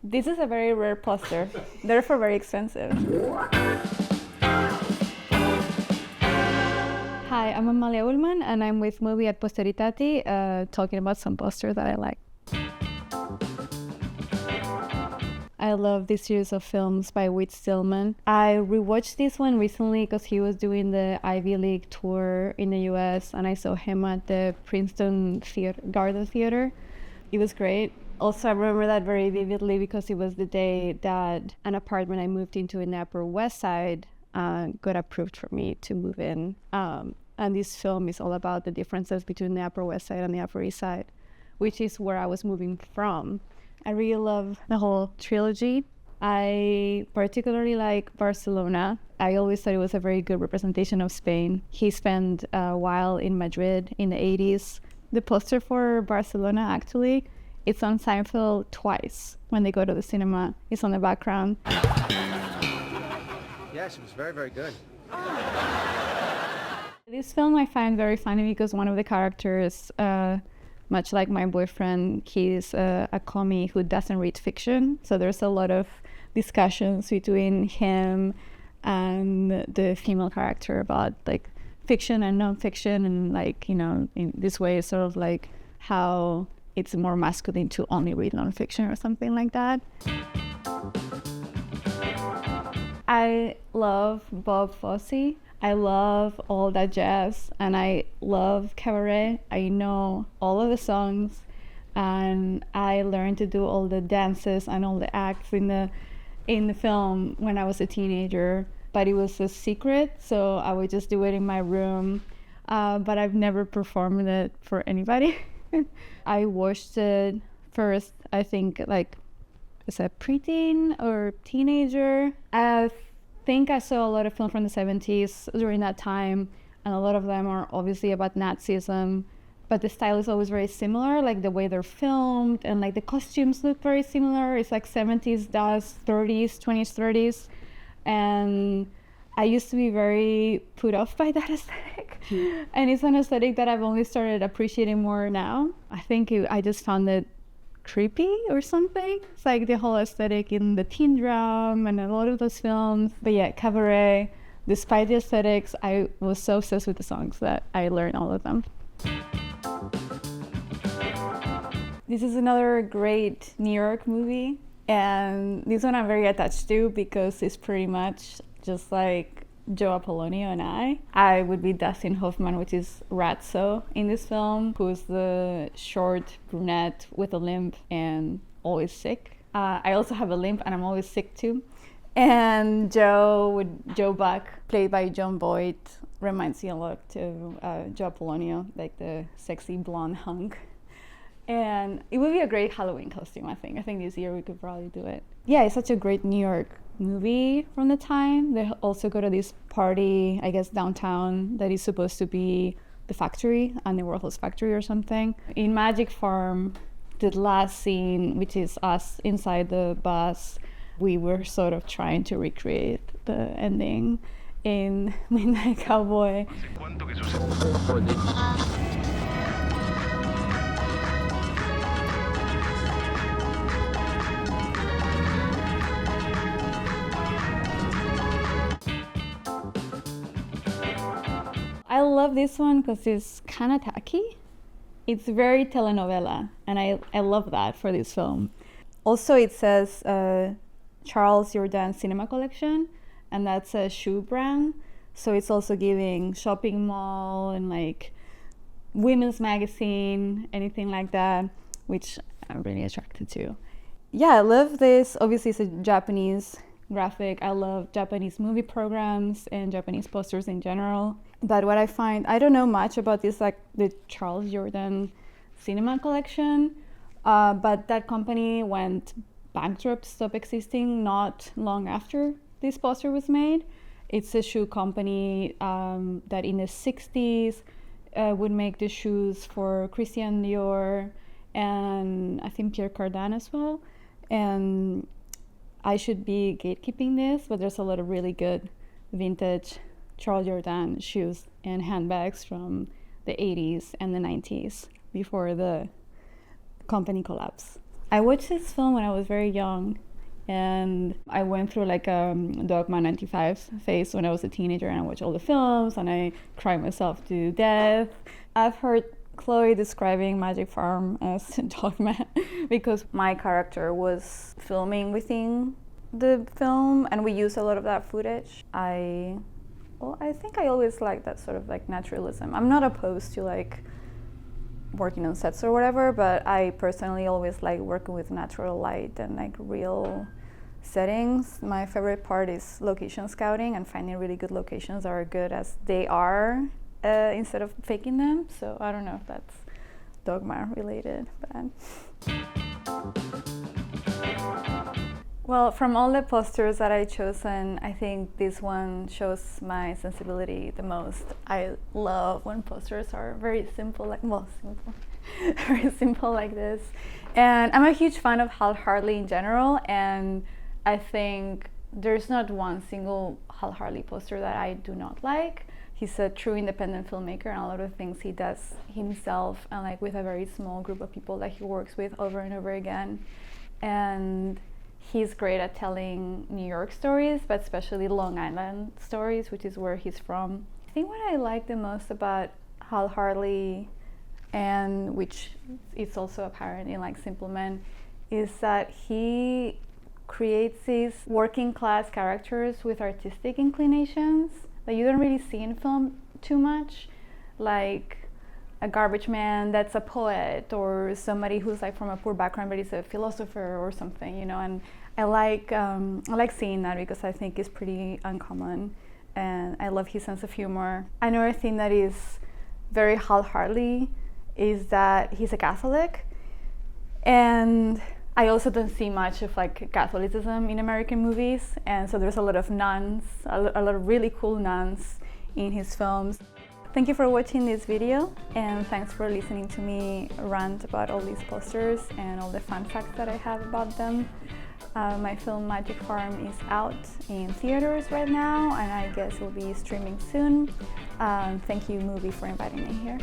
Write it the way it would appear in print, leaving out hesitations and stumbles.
This is a very rare poster, therefore very expensive. Hi, I'm Amalia Ulman, and I'm with MUBI at Posteritati, talking about some posters that I like. I love this series of films by Whit Stillman. I rewatched this one recently because he was doing the Ivy League tour in the US, and I saw him at the Princeton Garden Theater. It was great. Also, I remember that very vividly because it was the day that an apartment I moved into in the Upper West Side got approved for me to move in. And this film is all about the differences between the Upper West Side and the Upper East Side, which is where I was moving from. I really love the whole trilogy. I particularly like Barcelona. I always thought it was a very good representation of Spain. He spent a while in Madrid in the 80s. The poster for Barcelona, actually, it's on Seinfeld twice when they go to the cinema. It's on the background. Yeah, she was very, very good. This film I find very funny because one of the characters, much like my boyfriend, he's a commie who doesn't read fiction. So there's a lot of discussions between him and the female character about like fiction and non-fiction, and like, you know, in this way it's sort of like how it's more masculine to only read non-fiction or something like that. I love Bob Fosse. I love all that jazz, and I love Cabaret. I know all of the songs, and I learned to do all the dances and all the acts in the film when I was a teenager. But it was a secret, so I would just do it in my room. But I've never performed it for anybody. I watched it first, I think, like as a preteen or teenager. I think I saw a lot of films from the 70s during that time, and a lot of them are obviously about Nazism, but the style is always very similar, like the way they're filmed, and like the costumes look very similar. It's like 70s, 30s, 20s, 30s, and I used to be very put off by that aesthetic. And it's an aesthetic that I've only started appreciating more now. I think I just found it creepy or something. It's like the whole aesthetic in the teen drum and a lot of those films. But yeah, Cabaret, despite the aesthetics, I was so obsessed with the songs that I learned all of them. This is another great New York movie, and this one I'm very attached to because it's pretty much just like Joe Appollonio and I would be Dustin Hoffman, which is Ratso in this film, who's the short brunette with a limp and always sick. I also have a limp and I'm always sick too. And Joe Buck, played by John Boyd, reminds me a lot of Joe Appollonio, like the sexy blonde hunk. And it would be a great Halloween costume, I think. I think this year we could probably do it. Yeah, it's such a great New York movie from the time. They also go to this party, I guess downtown, that is supposed to be the factory, Andy Warhol's factory or something. In Magic Farm, the last scene, which is us inside the bus, we were sort of trying to recreate the ending in Midnight Cowboy. I love this one because it's kind of tacky. It's very telenovela, and I love that for this film. Also, it says Charles Jourdan Cinema Collection, and that's a shoe brand. So it's also giving shopping mall and like women's magazine, anything like that, which I'm really attracted to. Yeah, I love this. Obviously, it's a Japanese graphic. I love Japanese movie programs and Japanese posters in general. But what I find, I don't know much about this, like the Charles Jourdan Cinema Collection, but that company went bankrupt, stopped existing not long after this poster was made. It's a shoe company that in the 60s would make the shoes for Christian Dior and I think Pierre Cardin as well. And I should be gatekeeping this, but there's a lot of really good vintage Charles Jourdan shoes and handbags from the 80s and the 90s before the company collapsed. I watched this film when I was very young, and I went through like a Dogma 95 phase when I was a teenager, and I watched all the films and I cried myself to death. I've heard Chloe describing Magic Farm as Dogma because my character was filming within the film and we used a lot of that footage. I think I always liked that sort of like naturalism. I'm not opposed to like working on sets or whatever, but I personally always like working with natural light and like real settings. My favorite part is location scouting and finding really good locations that are good as they are instead of faking them. So I don't know if that's Dogma related, but well, from all the posters that I've chosen, I think this one shows my sensibility the most. I love when posters are very simple, very simple like this. And I'm a huge fan of Hal Hartley in general, and I think there's not one single Hal Hartley poster that I do not like. He's a true independent filmmaker, and a lot of things he does himself and like with a very small group of people that he works with over and over again. And he's great at telling New York stories, but especially Long Island stories, which is where he's from. I think what I like the most about Hal Hartley, and which is also apparent in like Simple Men, is that he creates these working class characters with artistic inclinations that you don't really see in film too much, like a garbage man that's a poet, or somebody who's like from a poor background but is a philosopher or something, you know. And I like seeing that because I think it's pretty uncommon, and I love his sense of humor. Another thing that is very Hal Hartley is that he's a Catholic, and I also don't see much of like Catholicism in American movies, and so there's a lot of nuns, a lot of really cool nuns in his films. Thank you for watching this video, and thanks for listening to me rant about all these posters and all the fun facts that I have about them. My film Magic Farm is out in theaters right now, and I guess it will be streaming soon. Thank you, MUBI, for inviting me here.